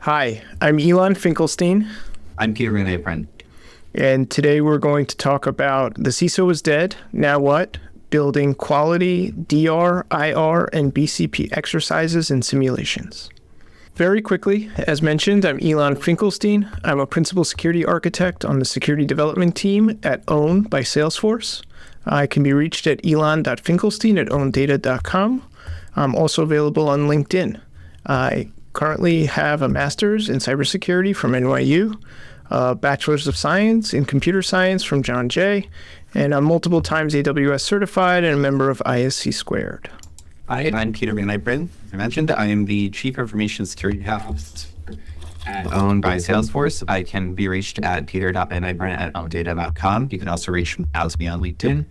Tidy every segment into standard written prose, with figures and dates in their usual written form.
Hi, I'm Ilan Finkelstein, I'm Pieter, VanIpere. and today we're going to talk about the CISO is dead, now what? Building quality DR, IR, and BCP exercises and simulations. Very quickly, as mentioned, I'm Ilan Finkelstein. I'm a principal security architect on the security development team at Own by Salesforce. I can be reached at elan.finkelstein@owndata.com. I'm also available on LinkedIn. I currently have a master's in cybersecurity from NYU, a bachelor's of science in computer science from John Jay, and I'm multiple times AWS certified and a member of ISC Squared. Hi, I'm Pieter VanIpere. As I mentioned, I am the Chief Information Security Officer Owned by Salesforce. I can be reached at peter.vanipere@owndata.com. You can also reach out to me on LinkedIn.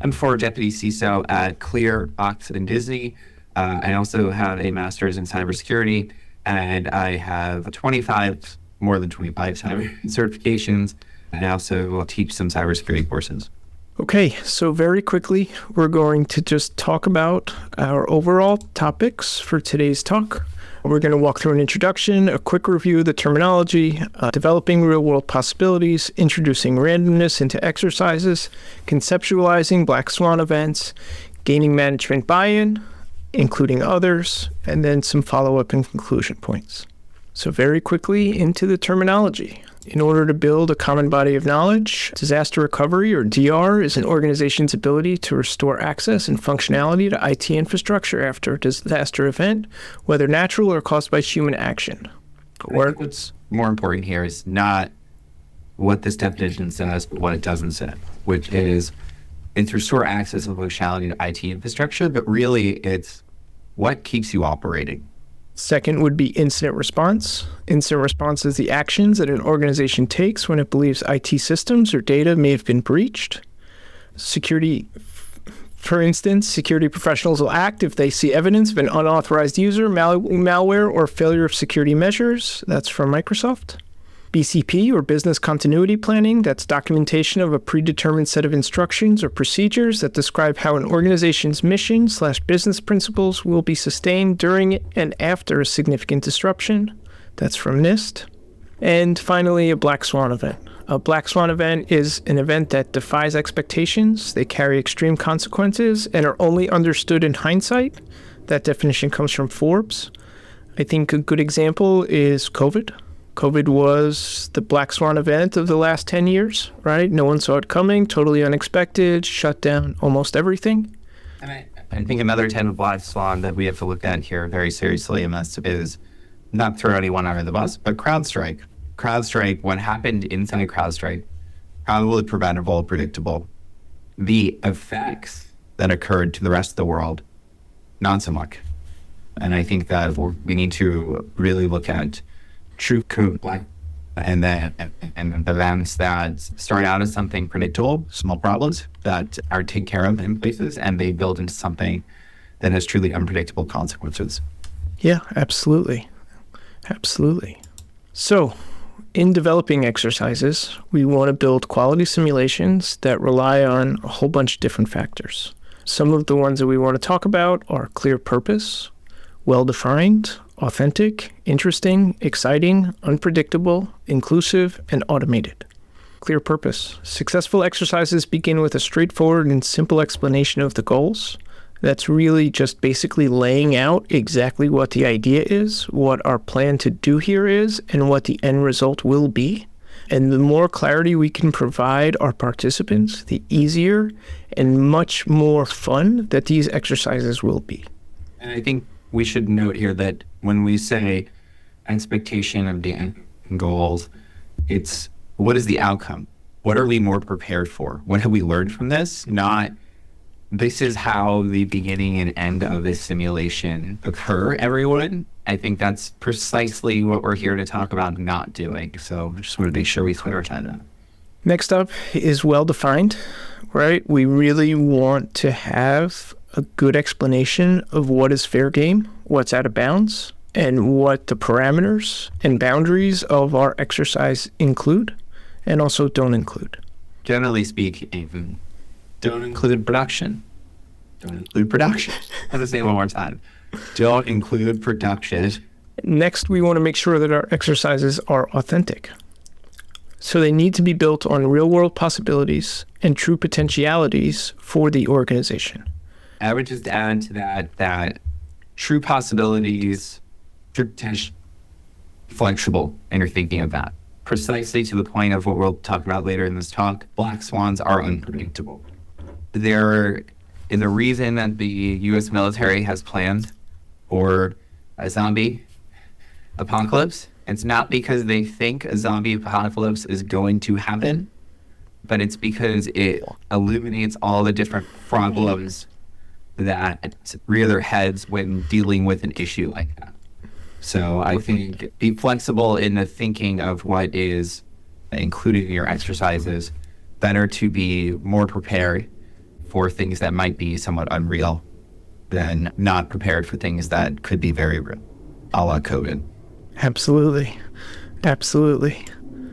I'm former Deputy CISO at Clear, Oxford, and Disney. I also have a master's in cybersecurity, and I have more than 25 cyber certifications. I also teach some cybersecurity courses. Okay, so very quickly, we're going to just talk about our overall topics for today's talk. We're going to walk through an introduction, a quick review of the terminology, developing real-world possibilities, introducing randomness into exercises, conceptualizing black swan events, gaining management buy-in, including others, and then some follow-up and conclusion points. So very quickly into the terminology. In order to build a common body of knowledge, disaster recovery, or DR, is an organization's ability to restore access and functionality to IT infrastructure after a disaster event, whether natural or caused by human action. What's more important here is not what this definition says, but what it doesn't say, which is it's restore access and functionality to IT infrastructure, but really it's what keeps you operating. Second would be incident response. Incident response is the actions that an organization takes when it believes IT systems or data may have been breached. Security, for instance, security professionals will act if they see evidence of an unauthorized user, malware, or failure of security measures. That's from Microsoft. BCP, or business continuity planning, that's documentation of a predetermined set of instructions or procedures that describe how an organization's mission/business principles will be sustained during and after a significant disruption. That's from NIST. And finally, a black swan event. A black swan event is an event that defies expectations. They carry extreme consequences and are only understood in hindsight. That definition comes from Forbes. I think a good example is COVID. COVID was the black swan event of the last 10 years, right? No one saw it coming, totally unexpected, shut down almost everything. I think another 10 black swan that we have to look at here very seriously, and that is not throw anyone under the bus, but CrowdStrike. CrowdStrike, what happened inside CrowdStrike, probably preventable, predictable. The effects that occurred to the rest of the world, not so much. And I think that we need to really look at true code, and events that start out as something predictable, small problems that are taken care of in places, and they build into something that has truly unpredictable consequences. Yeah, absolutely. Absolutely. So, in developing exercises, we want to build quality simulations that rely on a whole bunch of different factors. Some of the ones that we want to talk about are clear purpose, well-defined, authentic, interesting, exciting, unpredictable, inclusive, and automated. Clear purpose. Successful exercises begin with a straightforward and simple explanation of the goals. That's really just basically laying out exactly what the idea is, what our plan to do here is, and what the end result will be. And the more clarity we can provide our participants, the easier and much more fun that these exercises will be. And I think we should note here that when we say expectation of the end goals, it's what is the outcome? What are we more prepared for? What have we learned from this? Not this is how the beginning and end of this simulation occur, everyone. I think that's precisely what we're here to talk about not doing. So I just want to make sure we clarify that. Next up is well-defined, right? We really want to have a good explanation of what is fair game, what's out of bounds, and what the parameters and boundaries of our exercise include and also don't include. Generally speaking, don't include production. Don't include production. I'll just say it one more time. Don't include production. Next, we want to make sure that our exercises are authentic. So they need to be built on real-world possibilities and true potentialities for the organization. I would just add to that true possibilities, true potential, flexible in your thinking of that. Precisely to the point of what we'll talk about later in this talk, black swans are unpredictable. There is a reason that the U.S. military has planned for a zombie apocalypse. It's not because they think a zombie apocalypse is going to happen, but it's because it illuminates all the different problems that rear their heads when dealing with an issue like that. So I think be flexible in the thinking of what is included in your exercises. Better to be more prepared for things that might be somewhat unreal than not prepared for things that could be very real, a la COVID. Absolutely. Absolutely.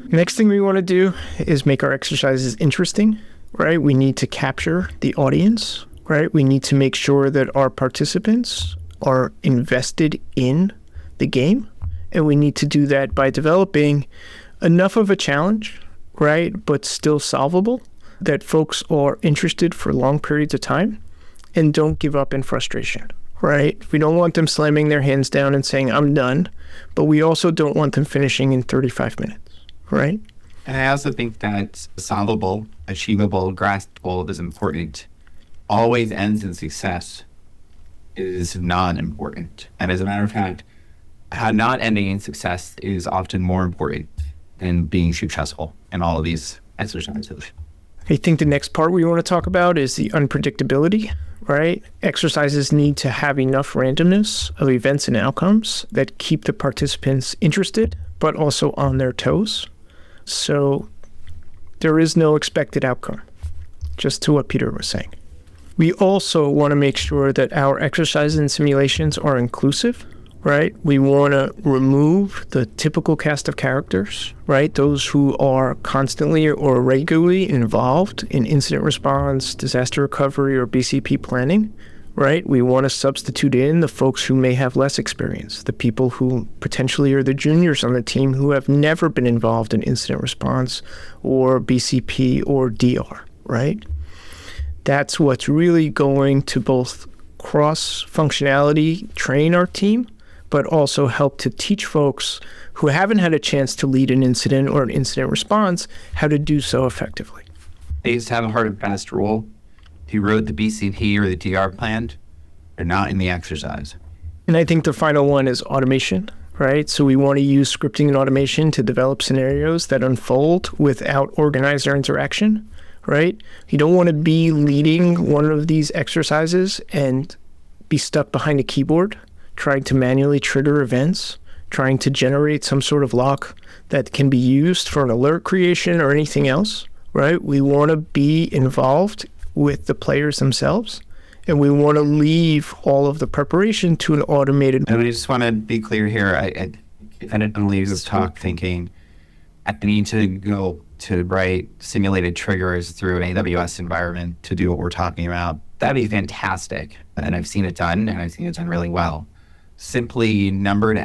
Next thing we want to do is make our exercises interesting, right? We need to capture the audience, right? We need to make sure that our participants are invested in the game, and we need to do that by developing enough of a challenge, right, but still solvable, that folks are interested for long periods of time and don't give up in frustration, right? We don't want them slamming their hands down and saying, I'm done, but we also don't want them finishing in 35 minutes, right? And I also think that solvable, achievable, graspable is important. Always ends in success is not important. And as a matter of fact, not ending in success is often more important than being successful in all of these exercises. I think the next part we want to talk about is the unpredictability, right? Exercises need to have enough randomness of events and outcomes that keep the participants interested, but also on their toes. So there is no expected outcome, just to what Pieter was saying. We also want to make sure that our exercises and simulations are inclusive, right? We want to remove the typical cast of characters, right? Those who are constantly or regularly involved in incident response, disaster recovery, or BCP planning, right? We want to substitute in the folks who may have less experience, the people who potentially are the juniors on the team who have never been involved in incident response or BCP or DR, right? That's what's really going to both cross-functionality train our team, but also help to teach folks who haven't had a chance to lead an incident or an incident response how to do so effectively. They used to have a hard and fast rule. If you wrote the BCP or the DR plan, they're not in the exercise. And I think the final one is automation, right? So we want to use scripting and automation to develop scenarios that unfold without organizer interaction, right? You don't want to be leading one of these exercises and be stuck behind a keyboard, trying to manually trigger events, trying to generate some sort of lock that can be used for an alert creation or anything else, right? We want to be involved with the players themselves, and we want to leave all of the preparation to an automated. And I just want to be clear here. I didn't leave this talk thinking I need to go to write simulated triggers through an AWS environment to do what we're talking about. That'd be fantastic. And I've seen it done, and I've seen it done really well. Simply numbered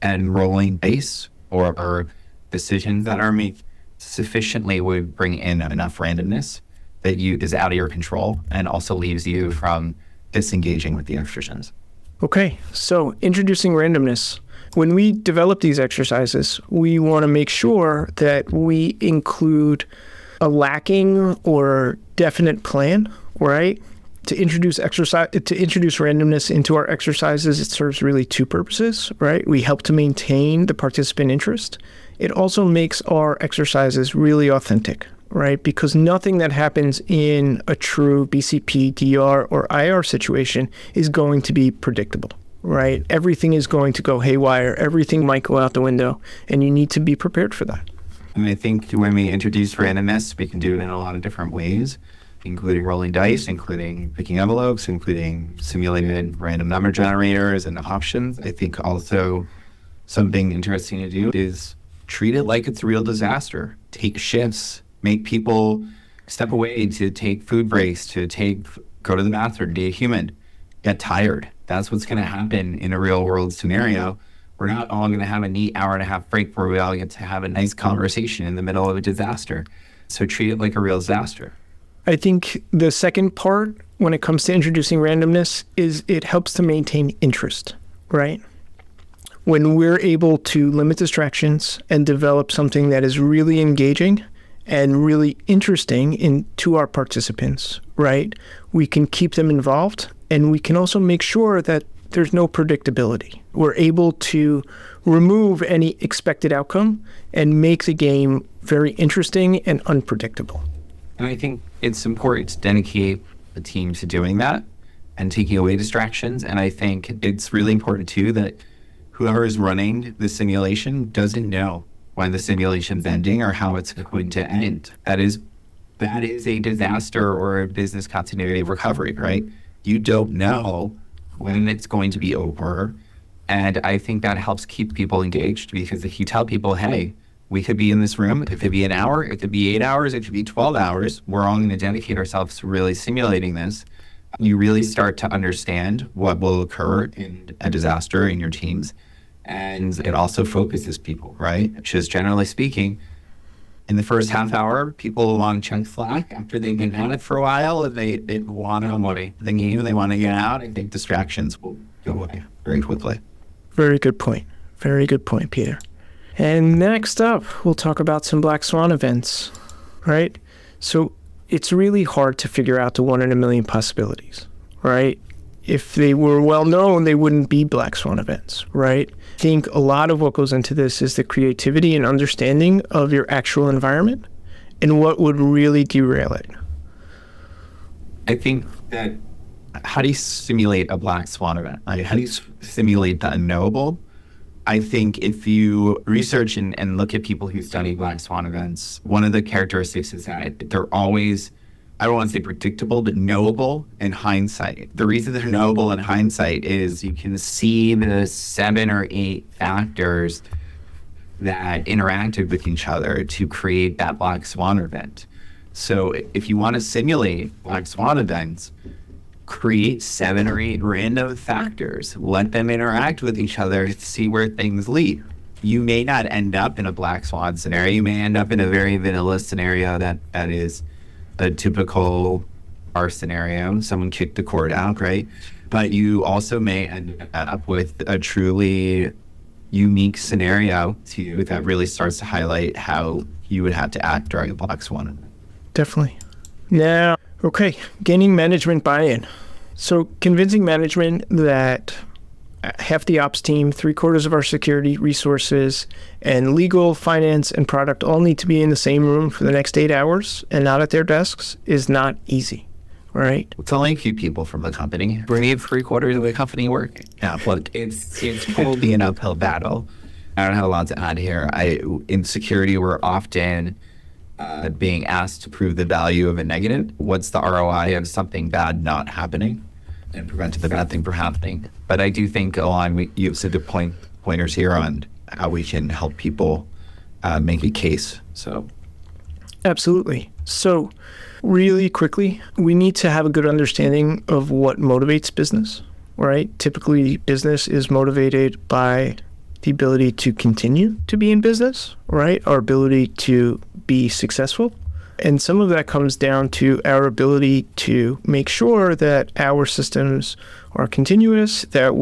and rolling dice or decisions that are made sufficiently would bring in enough randomness that is out of your control and also leaves you from disengaging with the exercises. Okay, so introducing randomness. When we develop these exercises, we want to make sure that we include a lacking or definite plan, right? To introduce randomness into our exercises, it serves really two purposes, right? We help to maintain the participant interest. It also makes our exercises really authentic, right? Because nothing that happens in a true BCP, DR, or IR situation is going to be predictable, right? Everything is going to go haywire. Everything might go out the window, and you need to be prepared for that. And I think when we introduce randomness, we can do it in a lot of different ways, including rolling dice, including picking envelopes, including simulated random number generators and options. I think also something interesting to do is treat it like it's a real disaster. Take shifts, make people step away to take food breaks, go to the bathroom, be a human, get tired. That's what's going to happen in a real world scenario. We're not all going to have a neat hour and a half break where we all get to have a nice conversation in the middle of a disaster. So treat it like a real disaster. I think the second part when it comes to introducing randomness is it helps to maintain interest, right? When we're able to limit distractions and develop something that is really engaging and really interesting to our participants, right? We can keep them involved, and we can also make sure that there's no predictability. We're able to remove any expected outcome and make the game very interesting and unpredictable. And I think it's important to dedicate the team to doing that and taking away distractions. And I think it's really important too that whoever is running the simulation doesn't know when the simulation's ending or how it's going to end. That is a disaster or a business continuity recovery, right? You don't know when it's going to be over. And I think that helps keep people engaged, because if you tell people, hey, we could be in this room, it could be an hour, it could be 8 hours, it could be 12 hours, we're all going to dedicate ourselves to really simulating this, you really start to understand what will occur in a disaster in your teams. And it also focuses people, right? Which is, generally speaking, in the first half hour, people want to chunk slack after they've been at it for a while, and they want to motivate the game, they want to get out. I think distractions will go away very quickly. Very good point. Very good point, Pieter. And next up, we'll talk about some black swan events, right? So it's really hard to figure out the 1 in a million possibilities, right? If they were well known, they wouldn't be black swan events, right? I think a lot of what goes into this is the creativity and understanding of your actual environment and what would really derail it. I think that how do you simulate a black swan event? Like, how do you simulate the unknowable? I think if you research and look at people who study black swan events, one of the characteristics is that they're always, I don't want to say predictable, but knowable in hindsight. The reason they're knowable in hindsight is you can see the 7 or 8 factors that interacted with each other to create that black swan event. So if you want to simulate black swan events, create 7 or 8 random factors, let them interact with each other to see where things lead. You may not end up in a black swan scenario. You may end up in a very vanilla scenario that is a typical R scenario. Someone kicked the cord out, right? But you also may end up with a truly unique scenario to you that really starts to highlight how you would have to act during a black swan event. Definitely. Now, okay, gaining management buy-in. So convincing management that half the ops team, 3/4 of our security resources, and legal, finance, and product all need to be in the same room for the next 8 hours and not at their desks is not easy, right? It's only a few people from the company. We need 3/4 of the company working. Yeah, but it's totally an uphill battle. I don't have a lot to add here. In security, we're often being asked to prove the value of a negative. What's the ROI of something bad not happening and prevent the bad thing from happening? But I do think, Ilan, you've said the pointers here on how we can help people make a case. So, absolutely. So really quickly, we need to have a good understanding of what motivates business, right? Typically, business is motivated by the ability to continue to be in business, right? Our ability to be successful. And some of that comes down to our ability to make sure that our systems are continuous, that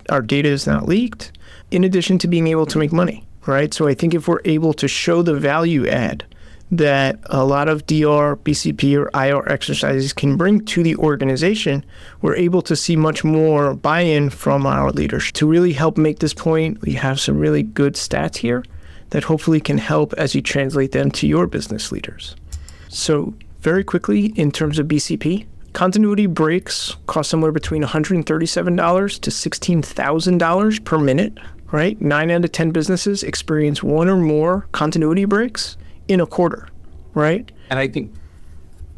our data is not leaked, in addition to being able to make money, right? So I think if we're able to show the value add that a lot of DR, BCP, or IR exercises can bring to the organization, we're able to see much more buy-in from our leaders. To really help make this point, we have some really good stats here that hopefully can help as you translate them to your business leaders. So very quickly, in terms of BCP, continuity breaks cost somewhere between $137 to $16,000 per minute, right? 9 out of 10 businesses experience 1 or more continuity breaks in a quarter, right? And I think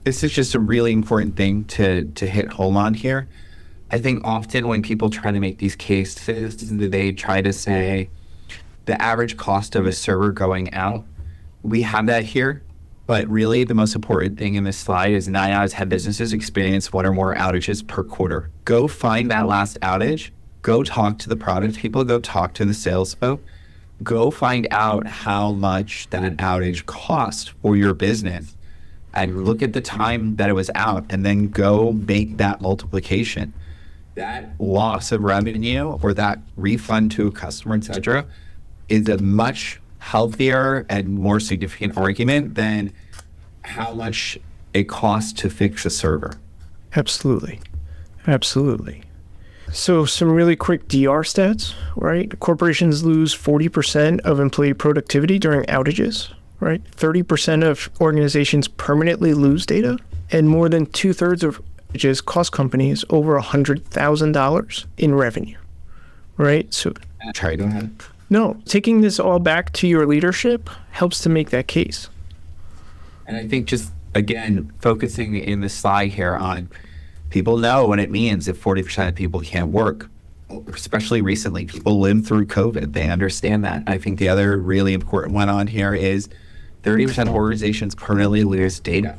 this is just a really important thing to hit home on here. I think often when people try to make these cases, they try to say the average cost of a server going out. We have that here, but really the most important thing in this slide is 9 out of 10 businesses experience 1 or more outages per quarter. Go find that last outage Go talk to the product people, go talk to the sales folk, go find out how much that outage cost for your business and look at the time that it was out and then go make that multiplication. That loss of revenue or that refund to a customer, et cetera, is a much healthier and more significant argument than how much it costs to fix a server. Absolutely. Absolutely. So some really quick DR stats, right? Corporations lose 40% of employee productivity during outages, right? 30% of organizations permanently lose data, and more than 2/3 of outages cost companies over $100,000 in revenue, right? So Sorry, go ahead. no, taking this all back to your leadership helps to make that case. And I think just, again, focusing in the slide here on people know what it means if 40% of people can't work, especially recently. People lived through COVID. They understand that. I think the other really important one on here is 30% of organizations permanently lose data.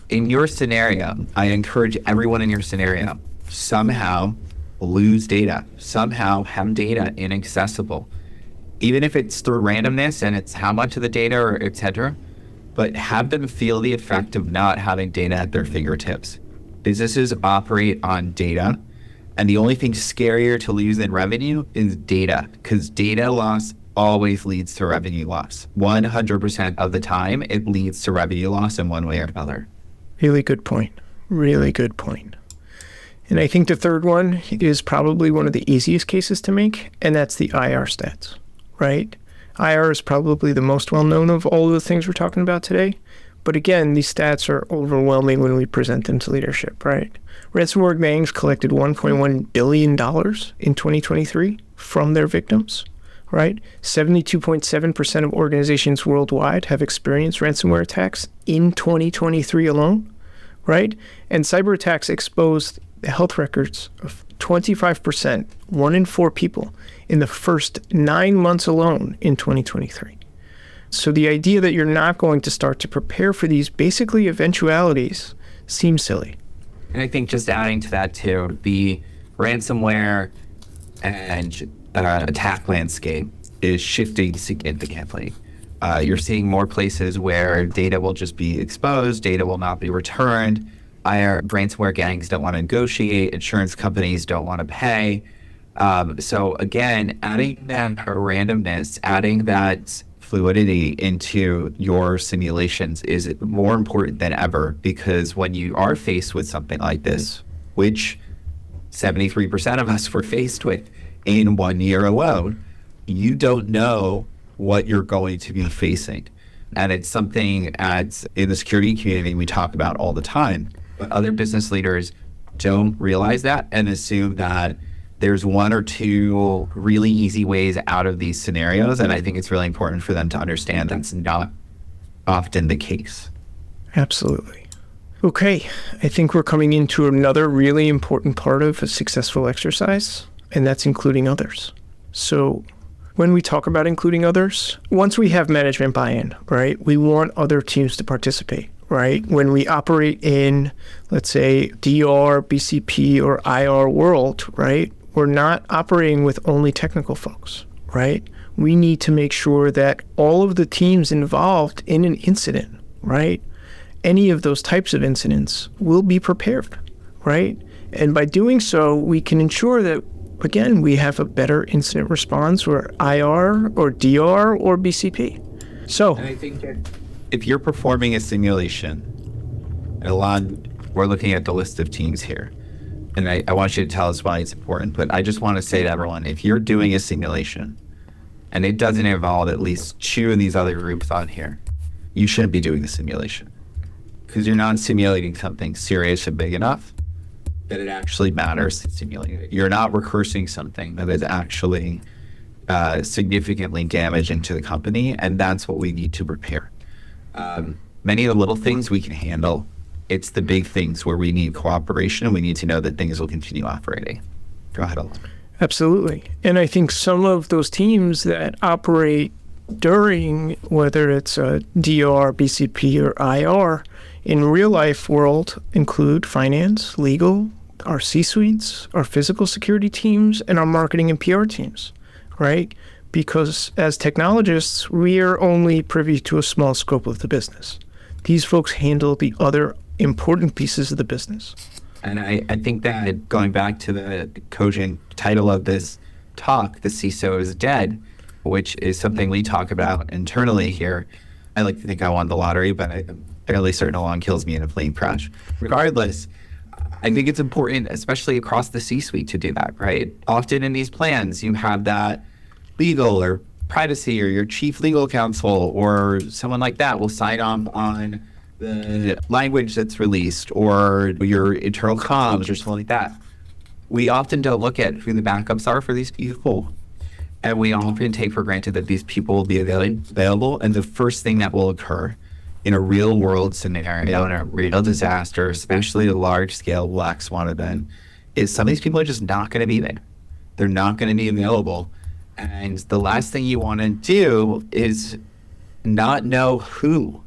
In your scenario, I encourage everyone in your scenario, somehow lose data, somehow have data inaccessible. Even if it's through randomness and it's how much of the data or et cetera, but have them feel the effect of not having data at their fingertips. Businesses operate on data, and the only thing scarier to lose than revenue is data, because data loss always leads to revenue loss. 100% of the time, it leads to revenue loss in one way or another. Really good point. Really good point. And I think the third one is probably one of the easiest cases to make, and that's the IR stats, right? IR is probably the most well-known of all of the things we're talking about today. But again, these stats are overwhelming when we present them to leadership, right? Ransomware gangs collected $1.1 billion in 2023 from their victims, right? 72.7% of organizations worldwide have experienced ransomware attacks in 2023 alone, right? And cyber attacks exposed the health records of 25%, 1 in 4 people, in the first 9 months alone in 2023. So the idea that you're not going to start to prepare for these basically eventualities seems silly. And I think just adding to that too, the ransomware and attack landscape is shifting significantly. You're seeing more places where data will just be exposed, data will not be returned. Ransomware gangs don't want to negotiate, insurance companies don't want to pay. So again, adding that randomness, adding that fluidity into your simulations is more important than ever, because when you are faced with something like this, which 73% of us were faced with in 1 year alone, you don't know what you're going to be facing. And it's something in the security community we talk about all the time, but other business leaders don't realize that and assume that there's 1 or 2 really easy ways out of these scenarios. And I think it's really important for them to understand that's not often the case. Absolutely. Okay, I think we're coming into another really important part of a successful exercise, and that's including others. So when we talk about including others, once we have management buy-in, right, we want other teams to participate, right? When we operate in, let's say, DR, BCP, or IR world, right, we're not operating with only technical folks, right? We need to make sure that all of the teams involved in an incident, right, any of those types of incidents will be prepared, right? And by doing so, we can ensure that, again, we have a better incident response or IR or DR or BCP. So, and I think that if you're performing a simulation, and Ilan, we're looking at the list of teams here, and I want you to tell us why it's important, but I just want to say to everyone, if you're doing a simulation and it doesn't involve at least 2 of these other groups on here, you shouldn't be doing the simulation, because you're not simulating something serious and big enough that it actually matters to simulate it. You're not rehearsing something that is actually significantly damaging to the company, and that's what we need to prepare. Many of the little things we can handle. It's the big things where we need cooperation and we need to know that things will continue operating. Go ahead, Ilan. Absolutely. And I think some of those teams that operate during, whether it's a DR, BCP, or IR, in real life world include finance, legal, our C-suites, our physical security teams, and our marketing and PR teams, right? Because as technologists, we are only privy to a small scope of the business. These folks handle the other important pieces of the business. And I think that going back to the cogent title of this talk, the CISO is dead, which is something we talk about internally here. I like to think I won the lottery, but I'm fairly certain Ilan kills me in a plane crash. Regardless, I think it's important, especially across the C-suite, to do that, right? Often in these plans, you have that legal or privacy or your chief legal counsel or someone like that will sign off on the language that's released or your internal comms or something like that. We often don't look at who the backups are for these people. And we often take for granted that these people will be available. And the first thing that will occur in a real world scenario, in a real disaster, especially a large scale black swan event, is some of these people are just not going to be there. They're not going to be available. And the last thing you want to do is not know who.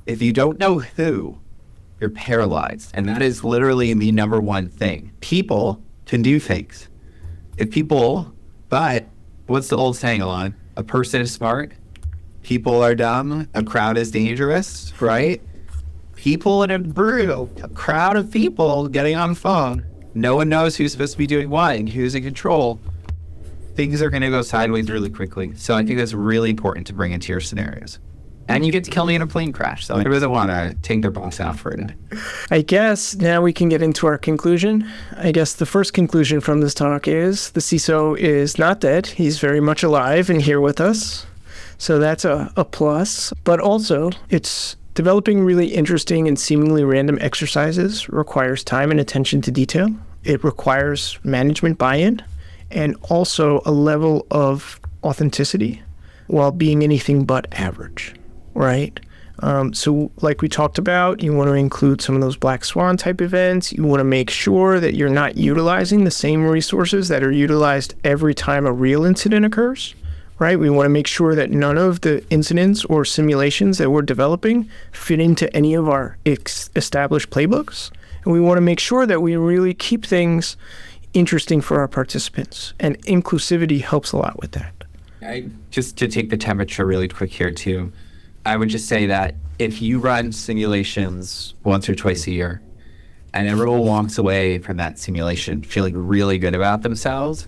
If you don't know who, you're paralyzed. And that is literally the number one thing. People can do things. But what's the old saying, Ilan? A person is smart, people are dumb, a crowd is dangerous, right? People in a crowd of people getting on the phone. No one knows who's supposed to be doing what and who's in control. Things are going to go sideways really quickly. So I think that's really important to bring into your scenarios. And you get to kill me in a plane crash. So everybody doesn't want to take their boss out for it. I guess now we can get into our conclusion. I guess the first conclusion from this talk is the CISO is not dead. He's very much alive and here with us. So that's a plus. But also, it's developing really interesting and seemingly random exercises requires time and attention to detail. It requires management buy-in and also a level of authenticity while being anything but average, right? So like we talked about, you want to include some of those black swan type events. You want to make sure that you're not utilizing the same resources that are utilized every time a real incident occurs, right? We want to make sure that none of the incidents or simulations that we're developing fit into any of our established playbooks. And we want to make sure that we really keep things interesting for our participants. And inclusivity helps a lot with that. Just to take the temperature really quick here too, I would just say that if you run simulations once or twice a year and everyone walks away from that simulation feeling really good about themselves,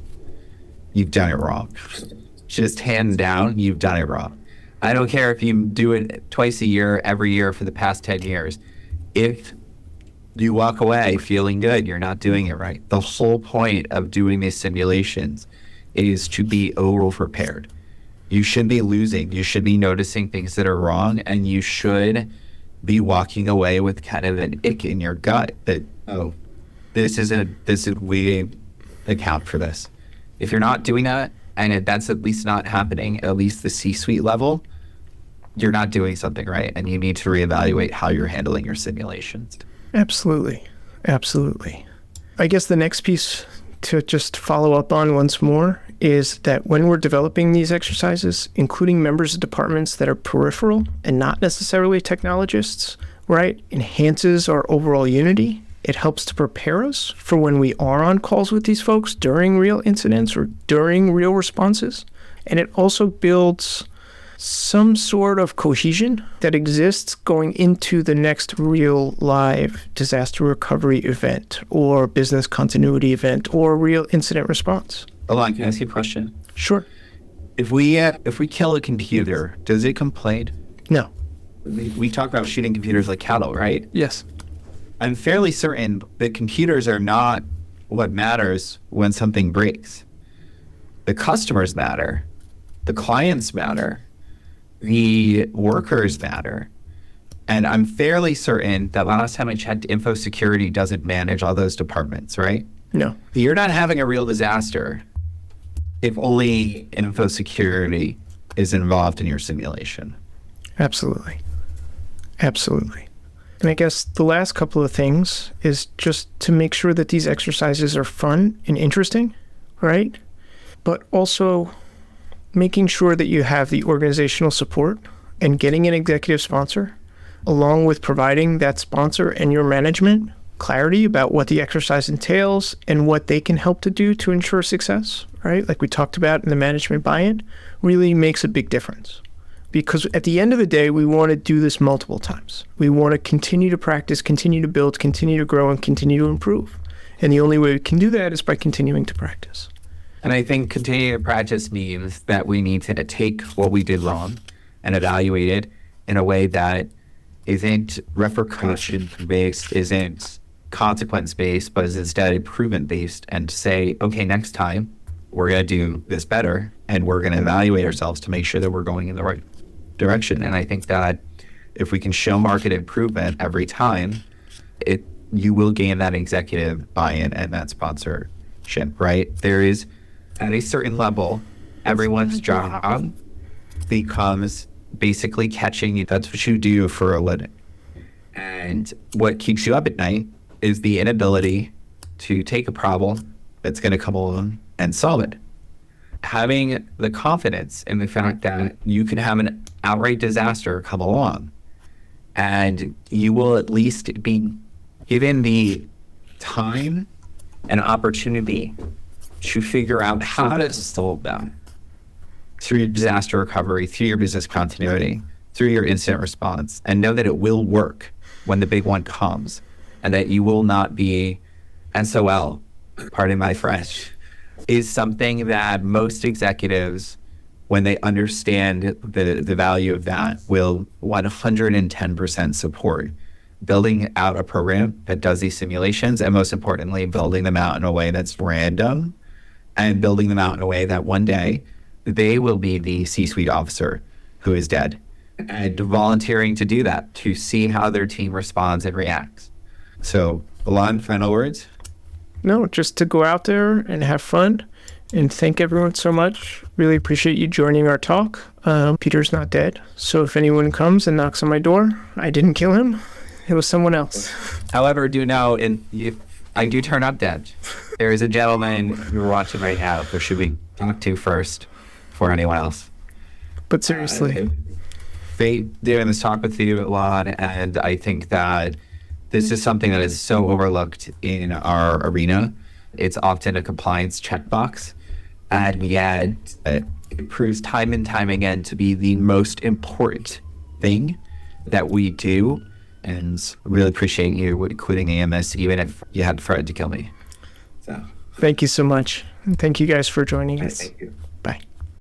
you've done it wrong. Just hands down, you've done it wrong. I don't care if you do it twice a year, every year for the past 10 years. If you walk away feeling good, you're not doing it right. The whole point of doing these simulations is to be over-prepared. You should be losing. You should be noticing things that are wrong, and you should be walking away with kind of an ick in your gut that, oh, we account for this. If you're not doing that, and that's at least not happening, at least the C-suite level, you're not doing something right, and you need to reevaluate how you're handling your simulations. Absolutely. Absolutely. I guess the next piece to just follow up on once more is that when we're developing these exercises, including members of departments that are peripheral and not necessarily technologists, right, enhances our overall unity. It helps to prepare us for when we are on calls with these folks during real incidents or during real responses. And it also builds some sort of cohesion that exists going into the next real live disaster recovery event or business continuity event or real incident response. Ilan, can I ask you a question? Sure. If we kill a computer, does it complain? No. We talk about shooting computers like cattle, right? Yes. I'm fairly certain that computers are not what matters when something breaks. The customers matter. The clients matter. The workers matter. And I'm fairly certain that last time I checked, info security doesn't manage all those departments, right? No. You're not having a real disaster if only info security is involved in your simulation. Absolutely. Absolutely. And I guess the last couple of things is just to make sure that these exercises are fun and interesting, right? But also making sure that you have the organizational support and getting an executive sponsor, along with providing that sponsor and your management clarity about what the exercise entails and what they can help to do to ensure success, right? Like we talked about in the management buy-in, really makes a big difference. Because at the end of the day, we want to do this multiple times. We want to continue to practice, continue to build, continue to grow, and continue to improve. And the only way we can do that is by continuing to practice. And I think continuing to practice means that we need to take what we did wrong and evaluate it in a way that isn't repercussion-based, isn't consequence-based, but is instead improvement-based, and say, okay, next time we're going to do this better, and we're going to evaluate ourselves to make sure that we're going in the right direction. And I think that if we can show market improvement every time, you will gain that executive buy-in and that sponsorship, right? There is, at a certain level, everyone's job becomes basically catching you. That's what you do for a living. And what keeps you up at night is the inability to take a problem that's going to come along and solve it. Having the confidence in the fact that you can have an outright disaster come along and you will at least be given the time and opportunity to figure out how to solve them through your disaster recovery, through your business continuity, through your incident response, and know that it will work when the big one comes, and that you will not be SOL, pardon my French, is something that most executives, when they understand the value of that, will 110% support. Building out a program that does these simulations, and most importantly, building them out in a way that's random, and building them out in a way that one day they will be the C-suite officer who is dead, and volunteering to do that, to see how their team responds and reacts. So, Ilan, final words? No, just to go out there and have fun, and thank everyone so much. Really appreciate you joining our talk. Pieter's not dead, so if anyone comes and knocks on my door, I didn't kill him. It was someone else. However, do know, if I do turn up dead, there is a gentleman you're watching right now who should we talk to first before anyone else. But seriously. Doing this talk with you a lot, and I think that this is something that is so overlooked in our arena. It's often a compliance checkbox, and yet it proves time and time again to be the most important thing that we do. And really appreciate you including AMS, even if you had threatened to kill me. So, thank you so much. And thank you guys for joining us. Thank you.